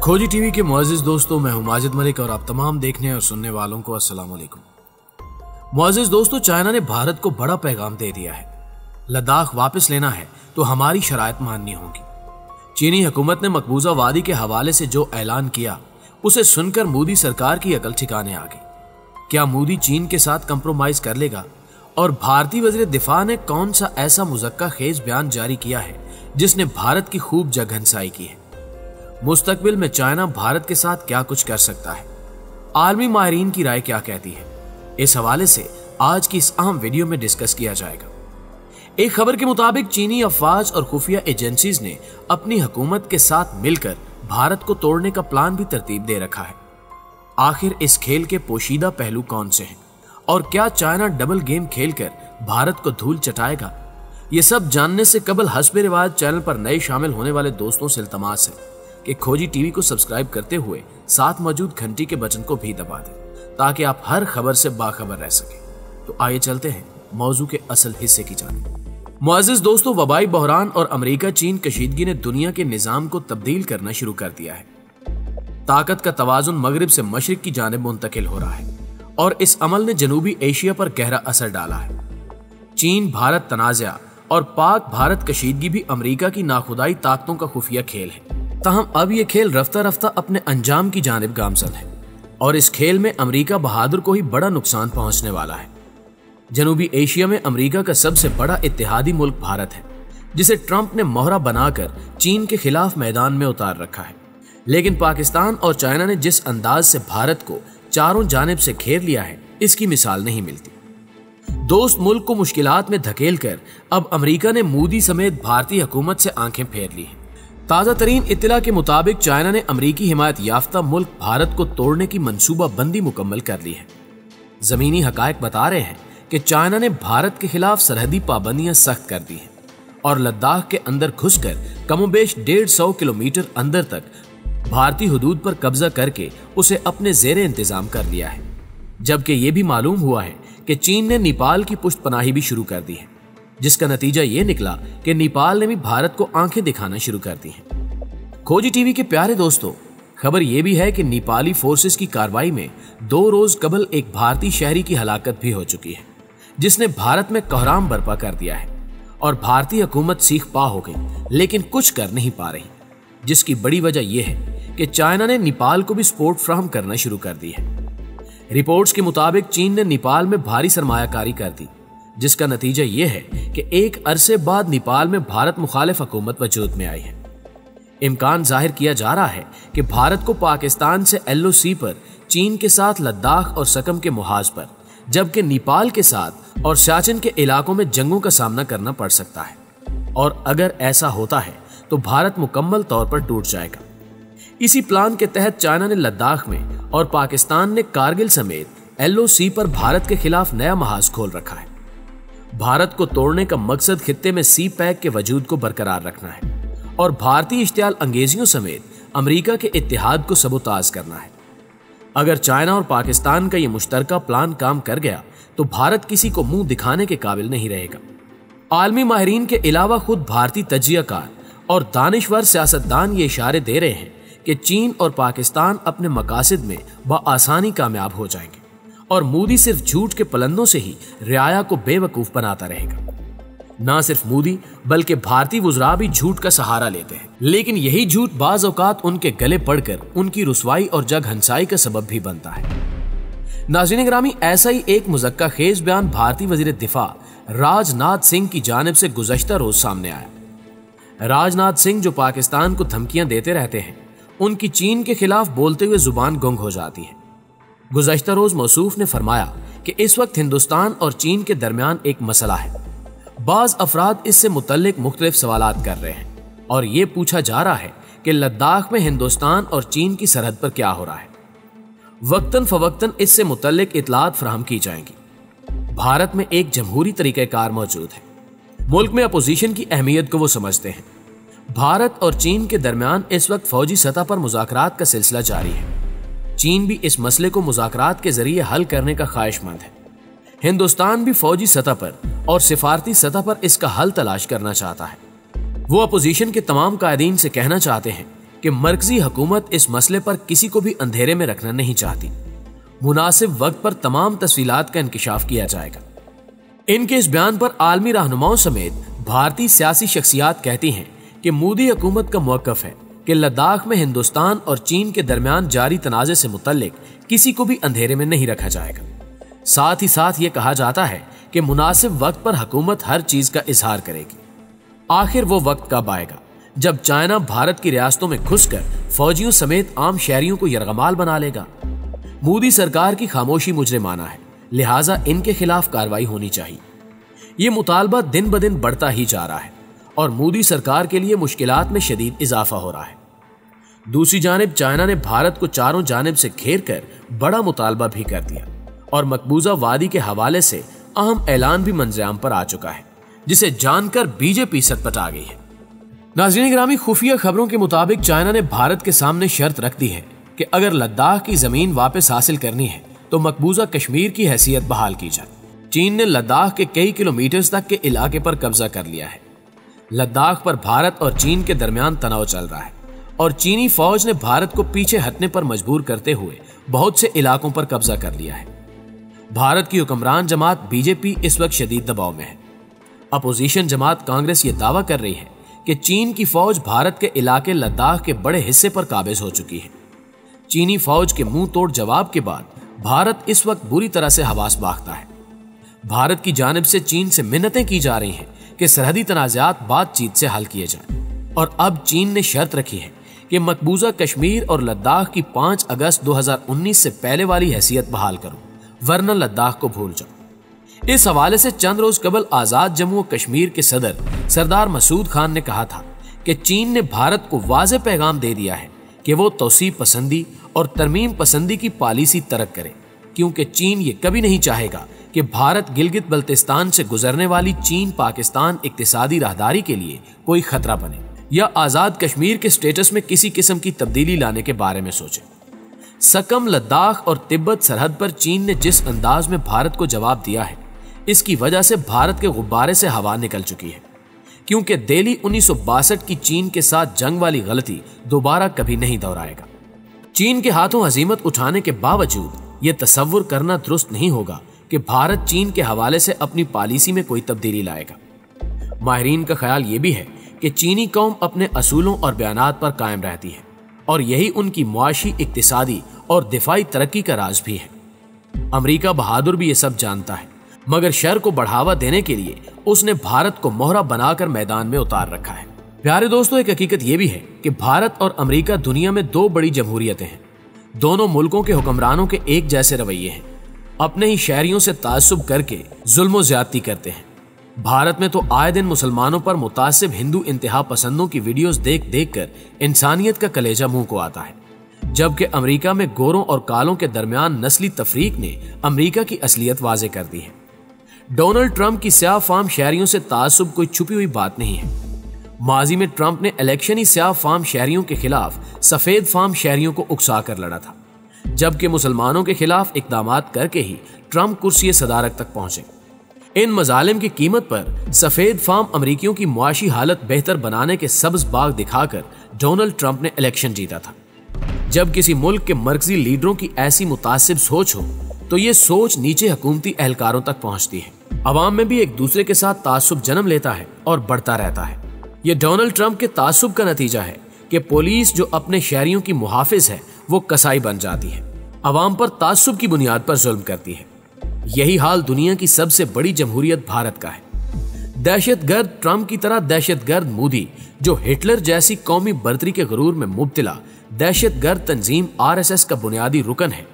खोजी टीवी के मुअज़्ज़िज़ दोस्तों, मैं हूं माजिद मलिक और आप तमाम देखने और सुनने वालों को अस्सलाम वालेकुम। मुअज़्ज़िज़ दोस्तों, चाइना ने भारत को बड़ा पैगाम दे दिया है। लद्दाख वापस लेना है तो हमारी शराइत माननी होगी। चीनी हुकूमत ने मकबूजा वादी के हवाले से जो ऐलान किया उसे सुनकर मोदी सरकार की अकल ठिकाने आ गई। क्या मोदी चीन के साथ कंप्रोमाइज कर लेगा? और भारतीय वज़ीर दिफा ने कौन सा ऐसा मुज़क्का खेज बयान जारी किया है जिसने भारत की खूब जगहंसाई की है? मुस्तकबिल में चाइना भारत के साथ क्या कुछ कर सकता है? आलमी माहिरीन की राय क्या कहती है? इस हवाले से आज की इस अहम वीडियो में डिस्कस किया जाएगा। एक खबर के मुताबिक चीनी अफवाज और खुफिया एजेंसीज ने अपनी हुकूमत के साथ मिलकर भारत को तोड़ने का प्लान भी तरतीब दे रखा है। आखिर इस खेल के पोशीदा पहलू कौन से हैं और क्या चाइना डबल गेम खेलकर भारत को धूल चटाएगा? ये सब जानने से कबल हस्बे रिवाज चैनल पर नए शामिल होने वाले दोस्तों से इल्तमास है कि खोजी टीवी को सब्सक्राइब करते हुए साथ मौजूद घंटी के बटन को भी दबा दें ताकि आप हर खबर से बाखबर रह सकें। तो आइए चलते हैं मौजू के असल हिस्से की जानिब। मुअज़्ज़िज़ दोस्तों, वबाई बहरान और अमेरिका चीन कशीदगी ने दुनिया के निजाम को तब्दील करना शुरू कर दिया है। ताकत का तवाजुन मगरिब से मशरिक की जानिब मुंतकिल हो रहा है और इस अमल ने जनूबी एशिया पर गहरा असर डाला है। चीन भारत तनाज़ा और पाक भारत कशीदगी भी अमेरिका की नाखुदाई ताकतों का खुफिया खेल है। ताहम अब यह खेल रफ्ता रफ्ता अपने अंजाम की जानिब गामजन है और इस खेल में अमेरिका बहादुर को ही बड़ा नुकसान पहुंचने वाला है। जनूबी एशिया में अमेरिका का सबसे बड़ा इत्तेहादी मुल्क भारत है, जिसे ट्रंप ने मोहरा बनाकर चीन के खिलाफ मैदान में उतार रखा है। लेकिन पाकिस्तान और चाइना ने जिस अंदाज से भारत को चारों जानिब से घेर लिया है, इसकी मिसाल नहीं मिलती। दोस्त मुल्क को मुश्किलात में धकेल कर अब अमेरिका ने मोदी समेत भारतीय हुकूमत से आंखें फेर ली हैं। ताज़ा तरीन इत्तला के मुताबिक चाइना ने अमरीकी हिमायत याफ्ता मुल्क भारत को तोड़ने की मंसूबा बंदी मुकम्मल कर ली है। जमीनी हकायक बता रहे हैं कि चाइना ने भारत के खिलाफ सरहदी पाबंदियां सख्त कर दी हैं और लद्दाख के अंदर घुसकर कमोबेश 150 किलोमीटर अंदर तक भारतीय हुदूद पर कब्जा करके उसे अपने जेरे इंतजाम कर लिया है। जबकि यह भी मालूम हुआ है कि चीन ने नेपाल की पुष्टपनाही भी शुरू कर दी है, जिसका नतीजा ये निकला कि नेपाल ने भी भारत को आंखें दिखाना शुरू कर दी हैं। खोजी टीवी के प्यारे दोस्तों, खबर यह भी है कि नेपाली फोर्सेस की कार्रवाई में 2 रोज कबल एक भारतीय शहरी की हलाकत भी हो चुकी है, जिसने भारत में कोहराम बर्पा कर दिया है और भारतीय हुकूमत सीख पा हो गई लेकिन कुछ कर नहीं पा रही। जिसकी बड़ी वजह यह है कि चाइना ने नेपाल को भी सपोर्ट फ्राहम करना शुरू कर दी है। रिपोर्ट्स के मुताबिक चीन ने नेपाल में भारी सरमायाकारी कर दी, जिसका नतीजा यह है कि एक अरसे बाद नेपाल में भारत मुखालिफ हुकूमत वजूद में आई है। इम्कान जाहिर किया जा रहा है कि भारत को पाकिस्तान से LOC पर, चीन के साथ लद्दाख और सकम के मुहाज पर, जबकि नेपाल के साथ और सियाचिन के इलाकों में जंगों का सामना करना पड़ सकता है। और अगर ऐसा होता है तो भारत मुकम्मल तौर पर टूट जाएगा। इसी प्लान के तहत चाइना ने लद्दाख में और पाकिस्तान ने कारगिल समेत LOC पर भारत के खिलाफ नया महाज खोल रखा है। भारत को तोड़ने का मकसद खित्ते में सी पैक के वजूद को बरकरार रखना है और भारतीय इश्तियाल अंगेजियों समेत अमेरिका के इत्तेहाद को सबूताज करना है। अगर चाइना और पाकिस्तान का यह मुश्तरका प्लान काम कर गया तो भारत किसी को मुंह दिखाने के काबिल नहीं रहेगा। आलमी माहिरीन के अलावा खुद भारतीय तज्जियाकार और दानिश्वर सियासतदान ये इशारे दे रहे हैं कि चीन और पाकिस्तान अपने मकासद में बआसानी कामयाब हो जाएंगे और मोदी सिर्फ झूठ के पलंदों से ही रियाया को बेवकूफ बनाता रहेगा। ना सिर्फ मोदी बल्कि भारतीय वुज़रा भी झूठ का सहारा लेते हैं, लेकिन यही झूठ बाज औकात उनके गले पड़कर उनकी रुसवाई और जगहंसाई का सबब भी बनता है। नाज़रीन ग्रामी, ऐसा ही एक मुज़क्का खेज बयान भारतीय वज़ीर दिफा राजनाथ सिंह की जानिब से गुज़श्ता रोज सामने आया। राजनाथ सिंह जो पाकिस्तान को धमकियां देते रहते हैं, उनकी चीन के खिलाफ बोलते हुए जुबान गुंग हो जाती है। गुज़श्ता रोज मौसूफ ने फरमाया कि इस वक्त हिंदुस्तान और चीन के दरमियान एक मसला है। बाज अफराद इससे मुतल्लिक मुख्तलिफ सवालात कर रहे हैं और ये पूछा जा रहा है कि लद्दाख में हिंदुस्तान और चीन की सरहद पर क्या हो रहा है। वक्तन फवक्तन इससे मुतल्लिक इतलात फराहम की जाएंगी। भारत में एक जमहूरी तरीक़ाकार मौजूद है। मुल्क में अपोजिशन की अहमियत को वो समझते हैं। भारत और चीन के दरमियान इस वक्त फौजी सतह पर मुज़ाकरात का सिलसिला जारी है। चीन भी इस मसले को मुज़ाकरात के जरिए हल करने का ख्वाहिशमंद है। हिंदुस्तान भी फौजी सतह पर और सिफारती सतह पर इसका हल तलाश करना चाहता है। वो अपोजिशन के तमाम कायदीन से कहना चाहते हैं कि मरकजी हुकूमत इस मसले पर किसी को भी अंधेरे में रखना नहीं चाहती। मुनासिब वक्त पर तमाम तफसीलात का इंकिशाफ किया जाएगा। इनके इस बयान पर आलमी रहनुमाओं समेत भारतीय सियासी शख्सियात कहती हैं कि मोदी हुकूमत का मौक़िफ़ है कि लद्दाख में हिंदुस्तान और चीन के दरमियान जारी तनाज़े से मुतल्लिक किसी को भी अंधेरे में नहीं रखा जाएगा। साथ ही साथ ये कहा जाता है कि मुनासिब वक्त पर हुकूमत हर चीज का इजहार करेगी। आखिर वो वक्त कब आएगा जब चाइना भारत की रियासतों में घुसकर फौजियों समेत आम शहरियों को यरगमाल बना लेगा। मोदी सरकार की खामोशी मुजरिमाना है, लिहाजा इनके खिलाफ कार्रवाई होनी चाहिए। ये मुतालबा दिन ब दिन बढ़ता ही जा रहा है और मोदी सरकार के लिए मुश्किलात में शदीद इजाफा हो रहा है। दूसरी जानिब चाइना ने भारत को चारों जानिब से घेर कर बड़ा मुतालबा भी कर दिया और मकबूजा वादी के हवाले से अहम ऐलान भी मंजराम पर आ चुका है, जिसे जानकर बीजेपी सतपटा गई है। नाज़रीन गिरामी, खुफिया खबरों के मुताबिक चाइना ने भारत के सामने शर्त रख दी है कि अगर लद्दाख की जमीन वापस हासिल करनी है तो मकबूजा कश्मीर की हैसियत बहाल की जाए। चीन ने लद्दाख के कई किलोमीटर तक के इलाके पर कब्जा कर लिया है। लद्दाख पर भारत और चीन के दरमियान तनाव चल रहा है और चीनी फौज ने भारत को पीछे हटने पर मजबूर करते हुए बहुत से इलाकों पर कब्जा कर लिया है। भारत की हुक्मरान जमात बीजेपी इस वक्त शदीद दबाव में है। अपोजिशन जमात कांग्रेस ये दावा कर रही है कि चीन की फौज भारत के इलाके लद्दाख के बड़े हिस्से पर काबिज हो चुकी है। चीनी फौज के मुंह तोड़ जवाब के बाद भारत इस वक्त बुरी तरह से हवास बाख्ता है। भारत की जानिब से चीन से मिन्नतें की जा रही हैं कि सरहदी तनाज़ात बातचीत से हल किए जाएं और अब चीन ने शर्त रखी है कि मकबूजा कश्मीर और लद्दाख की 5 अगस्त 2019 से पहले वाली हैसियत बहाल करो, वरना लद्दाख को भूल जाओ। इस हवाले से चंद रोज कबल आजाद जम्मू कश्मीर के सदर सरदार मसूद खान ने कहा था कि चीन ने भारत को वाज़ेह पैगाम दे दिया है कि वो तौसीब पसंदी और तरमीम पसंदी की पॉलिसी तरक करे, क्योंकि चीन ये कभी नहीं चाहेगा कि भारत गिलगित बल्तिस्तान से गुजरने वाली चीन पाकिस्तान इक्तिसादी राहदारी के लिए कोई खतरा बने या आजाद कश्मीर के स्टेटस में किसी किस्म की तब्दीली लाने के बारे में सोचे। सकम लद्दाख और तिब्बत सरहद पर चीन ने जिस अंदाज में भारत को जवाब दिया है, इसकी वजह से भारत के गुब्बारे से हवा निकल चुकी है, क्योंकि दिल्ली 1962 की चीन के साथ जंग वाली गलती दोबारा कभी नहीं दोहराएगा। चीन के हाथों हजीमत उठाने के बावजूद ये तसव्वुर करना दुरुस्त नहीं होगा कि भारत चीन के हवाले से अपनी पॉलिसी में कोई तब्दीली लाएगा। माहिरीन का ख्याल ये भी है कि चीनी कौम अपने असूलों और बयानात पर कायम रहती है और यही उनकी मुआशी, इक्तिसादी और दिफाई तरक्की का राज भी है। अमेरिका बहादुर भी ये सब जानता है, मगर शर को बढ़ावा देने के लिए उसने भारत को मोहरा बनाकर मैदान में उतार रखा है। प्यारे दोस्तों, एक हकीकत यह भी है कि भारत और अमेरिका दुनिया में 2 बड़ी जमहूरियतें हैं। दोनों मुल्कों के हुक्मरानों के एक जैसे रवैये हैं, अपने ही शहरियों से तासुब करके जुल्म ज्यादती करते हैं। भारत में तो आए दिन मुसलमानों पर मुतासिब हिंदू इंतहा पसंदों की वीडियोस देख देख कर इंसानियत का कलेजा मुंह को आता है, जबकि अमेरिका में गोरों और कालों के दरमियान नस्ली तफरीक ने अमेरिका की असलियत वाजे कर दी है। डोनाल्ड ट्रंप की स्याह फार्म शहरियों से तासुब कोई छुपी हुई बात नहीं है। माजी में ट्रंप ने इलेक्शनी स्याह फार्म शहरियों के खिलाफ सफेद फार्म शहरियों को उकसा कर लड़ा था, जबकि मुसलमानों के खिलाफ इकदामात करके ही ट्रंप कुर्सी सदारत तक पहुंचे। इन मजालिम की कीमत पर सफेद फार्म अमरीकियों की मुआशी हालत बेहतर बनाने के सब्ज बाग दिखाकर डोनाल्ड ट्रंप ने इलेक्शन जीता था। जब किसी मुल्क के मरकजी लीडरों की ऐसी मुतासिब सोच हो तो ये सोच नीचे हुकूमती एहलकारों तक पहुंचती है। अवाम में भी एक दूसरे के साथ तासुब जन्म लेता है और बढ़ता रहता है। ये डोनाल्ड ट्रंप के तासुब का नतीजा है कि पुलिस जो अपने शहरियों की मुहाफिज है वो कसाई बन जाती है, अवाम पर तासुब की बुनियाद पर जुल्म करती है। यही हाल दुनिया की सबसे बड़ी जमहूरियत भारत का है। दहशतगर्द ट्रंप की तरह दहशतगर्द मोदी, जो हिटलर जैसी कौमी बर्तरी के गुरूर में मुब्तला दहशतगर्द तंजीम आरएसएस का बुनियादी रुकन है,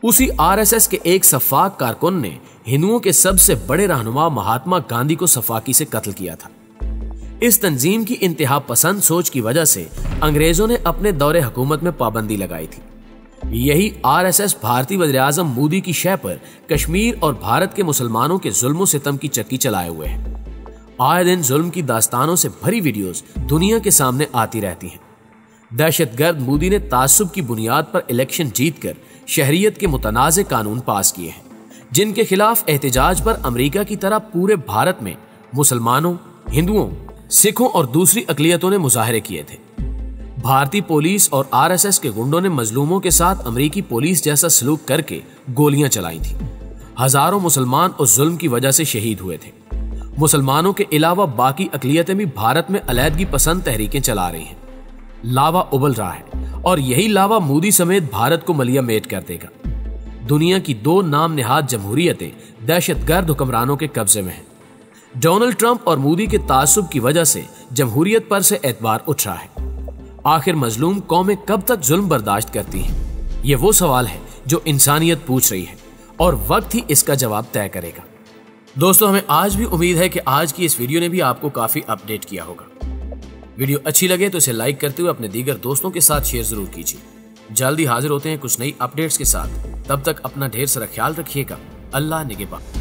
उसी आरएसएस के एक सफाक कारकुन ने हिंदुओं के सबसे बड़े रहनुमा महात्मा गांधी को सफाकी से कत्ल किया था। इस तंजीम की इंतहा पसंद सोच की वजह से अंग्रेजों ने अपने दौरे हुकूमत में पाबंदी लगाई थी। यही आरएसएस भारतीय वज़ीर-ए-आज़म मोदी की शय पर कश्मीर और भारत के मुसलमानों के जुल्म सितम की चक्की चलाए हुए है। आए दिन जुल्म की दास्तानों से भरी वीडियोस दुनिया के सामने आती रहती हैं। दहशतगर्द मोदी ने तासुब की बुनियाद पर इलेक्शन जीतकर शहरियत के मुतनाज़े कानून पास किए हैं, जिनके खिलाफ एहतजाज पर अमेरिका की तरह पूरे भारत में मुसलमानों, हिंदुओं, सिखों और दूसरी अक़लियतों ने मुजाहरे किए थे। भारतीय पुलिस और आरएसएस के गुंडों ने मजलूमों के साथ अमेरिकी पुलिस जैसा सलूक करके गोलियां चलाई थी। हजारों मुसलमान उस जुल्म की वजह से शहीद हुए थे। मुसलमानों के अलावा बाकी अकलियतें भी भारत में अलैदगी पसंद तहरीकें चला रही हैं। लावा उबल रहा है और यही लावा मोदी समेत भारत को मलिया मेट कर देगा। दुनिया की 2 नाम निहाद जमहूरियतें दहशतगर्द हुक्मरानों के कब्जे में हैं। डोनाल्ड ट्रंप और मोदी के तासुब की वजह से जमहूरियत पर से एतबार उठ रहा है। आखिर मजलूम कौमें कब तक जुल्म बर्दाश्त करती हैं? ये वो सवाल है जो इंसानियत पूछ रही है और वक्त ही इसका जवाब तय करेगा। दोस्तों, हमें आज भी उम्मीद है कि आज की इस वीडियो ने भी आपको काफी अपडेट किया होगा। वीडियो अच्छी लगे तो इसे लाइक करते हुए अपने दीगर दोस्तों के साथ शेयर जरूर कीजिए। जल्दी हाजिर होते हैं कुछ नई अपडेट्स के साथ। तब तक अपना ढेर सारा ख्याल रखिएगा। अल्लाह निगहबान।